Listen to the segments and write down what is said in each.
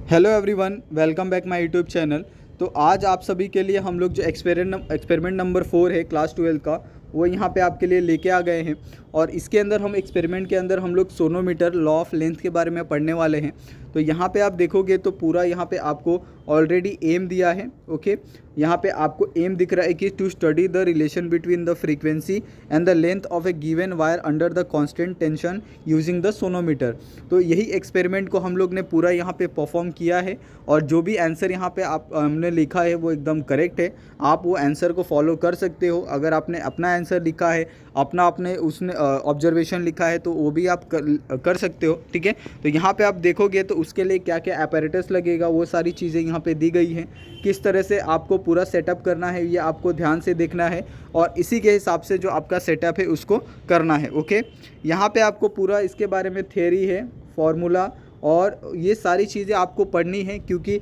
Hello everyone, welcome back my YouTube channel. तो आज आप सभी के लिए हम लोग जो एक्सपेरिमेंट नंबर 4 है क्लास 12 का, वो यहाँ पे आपके लिए लेके आ गए हैं। और इसके अंदर हम एक्सपेरिमेंट के अंदर हम लोग सोनोमीटर लॉ ऑफ लेंथ के बारे में पढ़ने वाले हैं। तो यहाँ पे आप देखोगे तो पूरा यहाँ पे आपको ऑलरेडी एम दिया है। ओके, यहाँ पे आपको एम दिख रहा है कि to study the relation between the frequency and the length of a given wire under the constant tension using the sonometer. तो यही एक्सपेरिमेंट को हम लोग ने पूरा यहाँ पे परफॉर्म किया है और जो भी आंसर यहाँ पे हमने लिखा है वो एकदम करेक्ट है। आप वो आंसर को फॉलो कर सकते हो। अगर आपने अपना आंसर लिखा है, आपने उसने ऑब्जर्वेशन लिखा है, तो वो भी आप कर सकते हो। ठीक है, तो यहाँ पे आप देखोगे तो उसके लिए क्या क्या apparatus लगेगा वो सारी चीज़ें यहाँ पे दी गई हैं। किस तरह से आपको पूरा सेटअप करना है ये आपको ध्यान से देखना है और इसी के हिसाब से जो आपका सेटअप है उसको करना है। ओके, यहाँ पे आपको पूरा इसके बारे में थ्योरी है, फॉर्मूला और ये सारी चीज़ें आपको पढ़नी है, क्योंकि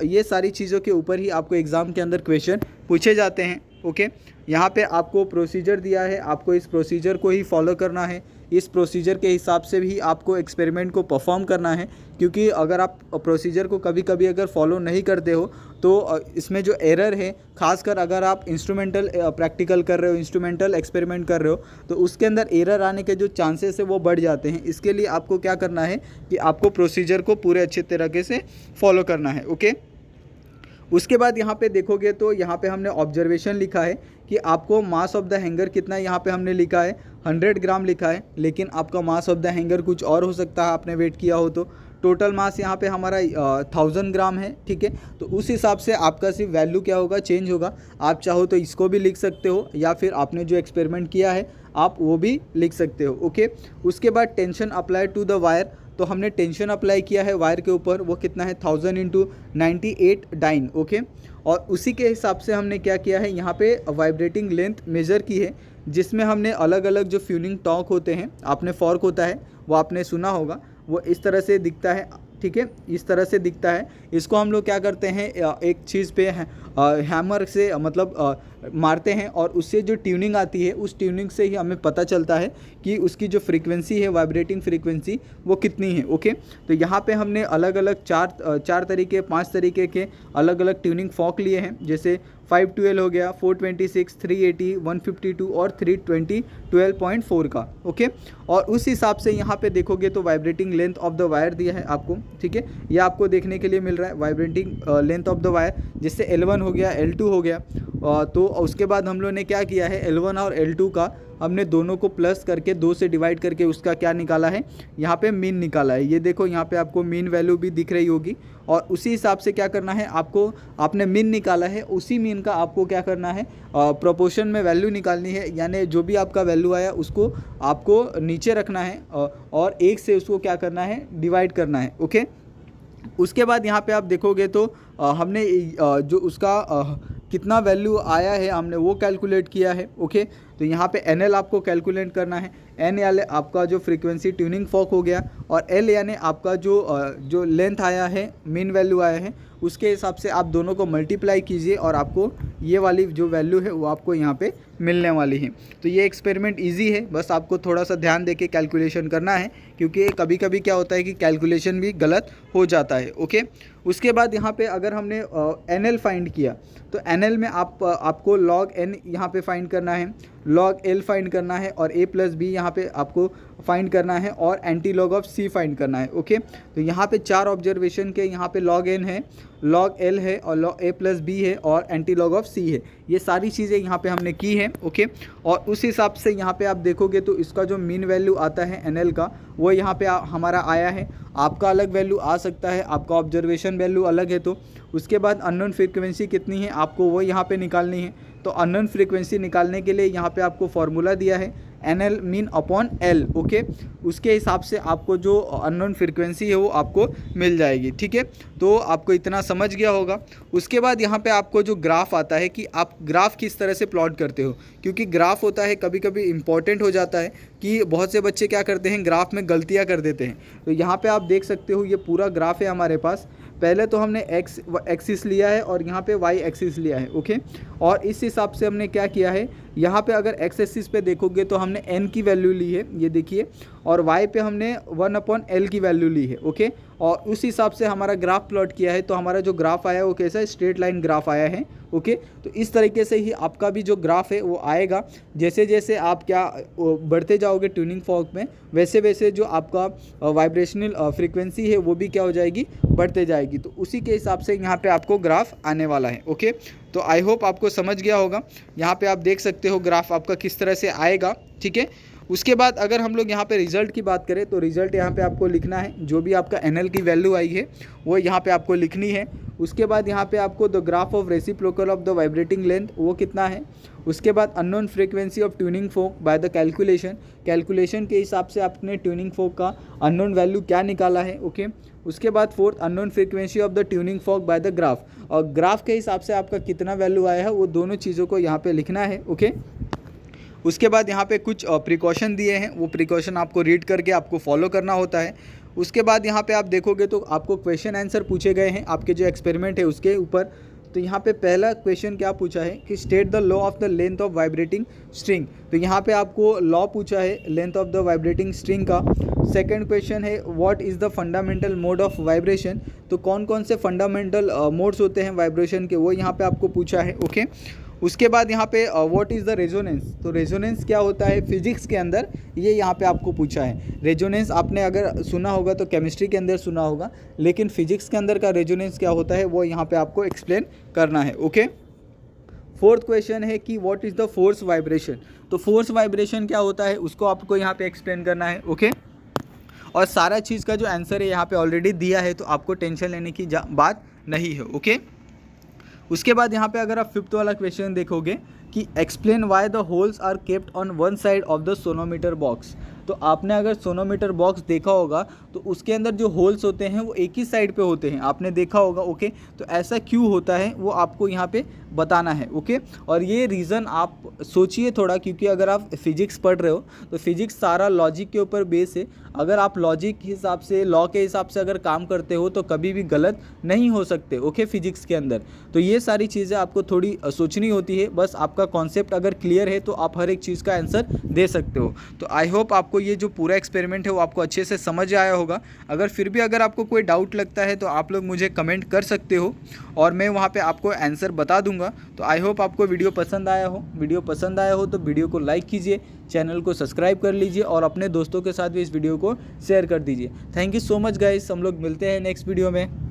ये सारी चीज़ों के ऊपर ही आपको एग्ज़ाम के अंदर क्वेश्चन पूछे जाते हैं। ओके, यहाँ पे आपको प्रोसीजर दिया है, आपको इस प्रोसीजर को ही फॉलो करना है। इस प्रोसीजर के हिसाब से भी आपको एक्सपेरिमेंट को परफॉर्म करना है, क्योंकि अगर आप प्रोसीजर को कभी कभी अगर फॉलो नहीं करते हो तो इसमें जो एरर है, खासकर अगर आप इंस्ट्रूमेंटल प्रैक्टिकल कर रहे हो, इंस्ट्रूमेंटल एक्सपेरिमेंट कर रहे हो, तो उसके अंदर एरर आने के जो चांसेस है वो बढ़ जाते हैं। इसके लिए आपको क्या करना है कि आपको प्रोसीजर को पूरे अच्छे तरीके से फॉलो करना है। ओके, उसके बाद यहाँ पे देखोगे तो यहाँ पे हमने ऑब्जर्वेशन लिखा है कि आपको मास ऑफ द हैंगर कितना है। यहाँ पे हमने लिखा है 100 ग्राम लिखा है, लेकिन आपका मास ऑफ द हैंगर कुछ और हो सकता है, आपने वेट किया हो तो। टोटल मास यहाँ पे हमारा 1000 ग्राम है। ठीक है, तो उस हिसाब से आपका सिर्फ वैल्यू क्या होगा, चेंज होगा। आप चाहो तो इसको भी लिख सकते हो या फिर आपने जो एक्सपेरिमेंट किया है आप वो भी लिख सकते हो। ओके, उसके बाद tension apply to the wire. तो हमने टेंशन अप्लाई किया है वायर के ऊपर, वो कितना है 1000 × 98 डाइन। ओके, और उसी के हिसाब से हमने क्या किया है, यहाँ पे वाइब्रेटिंग लेंथ मेज़र की है, जिसमें हमने अलग अलग जो फ्यूनिंग टॉर्क होते हैं, आपने फॉर्क होता है वो आपने सुना होगा, वो इस तरह से दिखता है। ठीक है, इस तरह से दिखता है। इसको हम लोग क्या करते हैं, एक चीज़ पे हैमर से मतलब मारते हैं और उससे जो ट्यूनिंग आती है उस ट्यूनिंग से ही हमें पता चलता है कि उसकी जो फ्रीक्वेंसी है, वाइब्रेटिंग फ्रीक्वेंसी, वो कितनी है। ओके, तो यहाँ पे हमने अलग अलग चार तरीके 5 तरीके के अलग अलग ट्यूनिंग फॉर्क लिए हैं, जैसे 512 हो गया, 426, 380, 152 और 320 12.4 का। ओके, और उस हिसाब से यहाँ पे देखोगे तो vibrating length of the wire दिया है आपको। ठीक है, ये आपको देखने के लिए मिल रहा है vibrating length of the wire, जिससे L1 हो गया, L2 हो गया। तो उसके बाद हम लोग ने क्या किया है, L1 और L2 का हमने दोनों को प्लस करके 2 से डिवाइड करके उसका क्या निकाला है, यहाँ पे मीन निकाला है। ये देखो यहाँ पे आपको मीन वैल्यू भी दिख रही होगी और उसी हिसाब से क्या करना है आपको, आपने मीन निकाला है, उसी मीन का आपको क्या करना है, प्रोपोर्शन में वैल्यू निकालनी है। यानी जो भी आपका वैल्यू आया उसको आपको नीचे रखना है और 1 से उसको क्या करना है, डिवाइड करना है। ओके, उसके बाद यहाँ पे आप देखोगे तो हमने जो उसका कितना वैल्यू आया है हमने वो कैलकुलेट किया है। ओके, तो यहाँ पे NL आपको कैलकुलेट करना है। N यानी आपका जो फ्रीक्वेंसी ट्यूनिंग फॉर्क हो गया और L यानी आपका जो लेंथ आया है, मीन वैल्यू आया है, उसके हिसाब से आप दोनों को मल्टीप्लाई कीजिए और आपको ये वाली जो वैल्यू है वो आपको यहाँ पे मिलने वाली है। तो ये एक्सपेरिमेंट इजी है, बस आपको थोड़ा सा ध्यान देके कैलकुलेशन करना है, क्योंकि कभी कभी क्या होता है कि कैलकुलेशन भी गलत हो जाता है। ओके, उसके बाद यहाँ पे अगर हमने NL फाइंड किया तो NL में आपको log N यहाँ पे फाइंड करना है, log L फाइंड करना है और A + B यहाँ पे आपको फाइंड करना है और anti log of C find करना है। ओके, तो यहाँ पे 4 ऑब्जर्वेशन के, यहाँ पे log N है, log L है और log A + B है और एंटी लॉग ऑफ C है। ये सारी चीज़ें यहाँ पे हमने की है। ओके, और उस हिसाब से यहाँ पे आप देखोगे तो इसका जो मीन वैल्यू आता है NL का, वो यहाँ पे हमारा आया है। आपका अलग वैल्यू आ सकता है, आपका ऑब्जर्वेशन वैल्यू अलग है। तो उसके बाद अननोन फ्रीक्वेंसी कितनी है आपको वो यहाँ पे निकालनी है। तो अननोन फ्रीक्वेंसी निकालने के लिए यहाँ पे आपको फार्मूला दिया है NL mean upon L। Okay, उसके हिसाब से आपको जो अननोन फ्रीक्वेंसी है वो आपको मिल जाएगी। ठीक है, तो आपको इतना समझ गया होगा। उसके बाद यहाँ पे आपको जो ग्राफ आता है कि आप ग्राफ किस तरह से प्लॉट करते हो, क्योंकि ग्राफ होता है कभी कभी इंपॉर्टेंट हो जाता है कि बहुत से बच्चे क्या करते हैं, ग्राफ में गलतियाँ कर देते हैं। तो यहाँ पर आप देख सकते हो ये पूरा ग्राफ है हमारे पास। पहले तो हमने एक्स एक्सिस लिया है और यहाँ पे वाई एक्सिस लिया है। ओके, और इस हिसाब से हमने क्या किया है, यहाँ पे अगर एक्स एक्सिस पे देखोगे तो हमने एन की वैल्यू ली है, ये देखिए, और वाई पे हमने 1/L की वैल्यू ली है। ओके, और उस हिसाब से हमारा ग्राफ प्लॉट किया है। तो हमारा जो ग्राफ आया है वो कैसा है, स्ट्रेट लाइन ग्राफ आया है। ओके, तो इस तरीके से ही आपका भी जो ग्राफ है वो आएगा। जैसे जैसे आप क्या बढ़ते जाओगे ट्यूनिंग फॉर्क में, वैसे वैसे जो आपका वाइब्रेशनल फ्रीक्वेंसी है वो भी क्या हो जाएगी, बढ़ते जाएगी। तो उसी के हिसाब से यहाँ पे आपको ग्राफ आने वाला है। ओके, तो आई होप आपको समझ गया होगा। यहाँ पे आप देख सकते हो ग्राफ आपका किस तरह से आएगा। ठीक है, उसके बाद अगर हम लोग यहाँ पे रिजल्ट की बात करें तो रिजल्ट यहाँ पे आपको लिखना है, जो भी आपका NL की वैल्यू आई है वो यहाँ पे आपको लिखनी है। उसके बाद यहाँ पे आपको the graph of reciprocal of the vibrating length वो कितना है। उसके बाद unknown frequency of tuning folk by the calculation के हिसाब से आपने ट्यूनिंग फोक का अननोन वैल्यू क्या निकाला है। ओके, उसके बाद fourth unknown frequency of the tuning folk by the graph, और ग्राफ के हिसाब से आपका कितना वैल्यू आया है वो दोनों चीज़ों को यहाँ पे लिखना है। ओके, उसके बाद यहाँ पे कुछ प्रिकॉशन दिए हैं, वो प्रिकॉशन आपको रीड करके आपको फॉलो करना होता है। उसके बाद यहाँ पे आप देखोगे तो आपको क्वेश्चन आंसर पूछे गए हैं आपके जो एक्सपेरिमेंट है उसके ऊपर। तो यहाँ पे पहला क्वेश्चन क्या पूछा है कि state the law of the length of vibrating string. तो यहाँ पे आपको लॉ पूछा है length of the vibrating string का। सेकंड क्वेश्चन है what is the fundamental mode of vibration. तो कौन कौन से फंडामेंटल मोड्स होते हैं वाइब्रेशन के, वो यहाँ पे आपको पूछा है। ओके, उसके बाद यहाँ पे व्हाट इज़ द रेजोनेंस। तो रेजोनेंस क्या होता है फिजिक्स के अंदर, ये यहाँ पे आपको पूछा है। रेजोनेंस आपने अगर सुना होगा तो केमिस्ट्री के अंदर सुना होगा, लेकिन फिजिक्स के अंदर का रेजोनेंस क्या होता है वो यहाँ पे आपको एक्सप्लेन करना है। ओके, फोर्थ क्वेश्चन है कि what is the force vibration. तो फोर्स वाइब्रेशन क्या होता है उसको आपको यहाँ पे एक्सप्लेन करना है। ओके, और सारा चीज़ का जो आंसर है यहाँ पे ऑलरेडी दिया है, तो आपको टेंशन लेने की बात नहीं है। ओके, उसके बाद यहाँ पे अगर आप फिफ्थ वाला क्वेश्चन देखोगे कि explain why the holes are kept on one side of the sonometer box. तो आपने अगर सोनोमीटर बॉक्स देखा होगा तो उसके अंदर जो होल्स होते हैं वो एक ही साइड पे होते हैं, आपने देखा होगा। ओके, तो ऐसा क्यों होता है वो आपको यहाँ पे बताना है। ओके, और ये रीज़न आप सोचिए थोड़ा, क्योंकि अगर आप फिजिक्स पढ़ रहे हो तो फिजिक्स सारा लॉजिक के ऊपर बेस है। अगर आप लॉजिक के हिसाब से, लॉ के हिसाब से अगर काम करते हो तो कभी भी गलत नहीं हो सकते। ओके, फिजिक्स के अंदर तो ये सारी चीज़ें आपको थोड़ी सोचनी होती है। बस आपका कॉन्सेप्ट अगर क्लियर है तो आप हर एक चीज़ का आंसर दे सकते हो। तो आई होप आपको ये जो पूरा एक्सपेरिमेंट है वो आपको अच्छे से समझ आया होगा। अगर फिर भी अगर आपको कोई डाउट लगता है तो आप लोग मुझे कमेंट कर सकते हो और मैं वहाँ पे आपको आंसर बता दूंगा। तो आई होप आपको वीडियो पसंद आया हो तो वीडियो को लाइक कीजिए, चैनल को सब्सक्राइब कर लीजिए और अपने दोस्तों के साथ भी इस वीडियो को शेयर कर दीजिए। Thank you so much guys, हम लोग मिलते हैं नेक्स्ट वीडियो में।